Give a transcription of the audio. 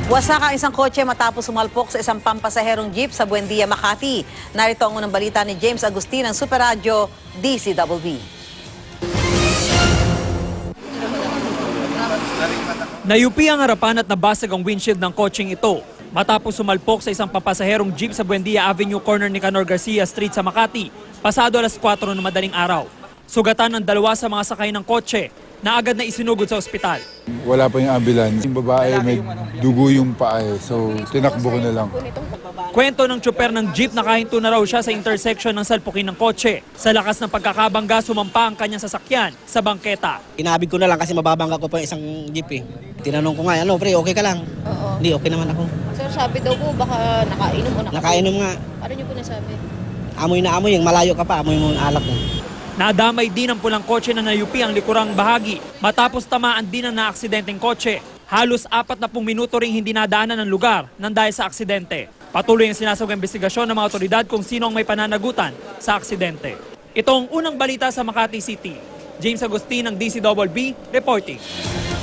Wasak ang isang kotse matapos sumalpok sa isang pampasaherong jeep sa Buendia, Makati. Narito ang unang balita ni James Agustin ng Super Radio DCWB. Nayupi ang harapan at nabasag ang windshield ng kotseng ito matapos sumalpok sa isang pampasaherong jeep sa Buendia Avenue corner ni Canor Garcia Street sa Makati pasado alas 4 ng madaling araw. Sugatan ng dalawa sa mga sakay ng kotse na agad na isinugod sa ospital. Wala pa yung ambulance. Yung babae may dugo yung paa so tinakbo ko na lang. Kwento ng tsuper ng jeep na kahinto na raw siya sa intersection ng salpukin ng kotse. Sa lakas ng pagkakabangga, sumampa ang kanyang sasakyan sa bangketa. Inabig ko na lang kasi mababangga ko pa yung isang jeep eh. Tinanong ko nga, pre, okay ka lang? Oo. Hindi, okay naman ako. Sir, sabi daw po baka nakainom o Nakainom nga. Paano niyo po nasabi? Amoy na amoy, yung malayo ka pa, amoy mo ang alak mo. Nadamay din ang pulang kotse na nayupi ang likurang bahagi matapos tamaan din ang naaksidenteng kotse. Halos 40 minuto ring hindi nadaanan ng lugar nang dahil sa aksidente. Patuloy ang sinasawang investigasyon ng mga otoridad kung sino ang may pananagutan sa aksidente. Ito ang unang balita sa Makati City. James Agustin ng DCWB reporting.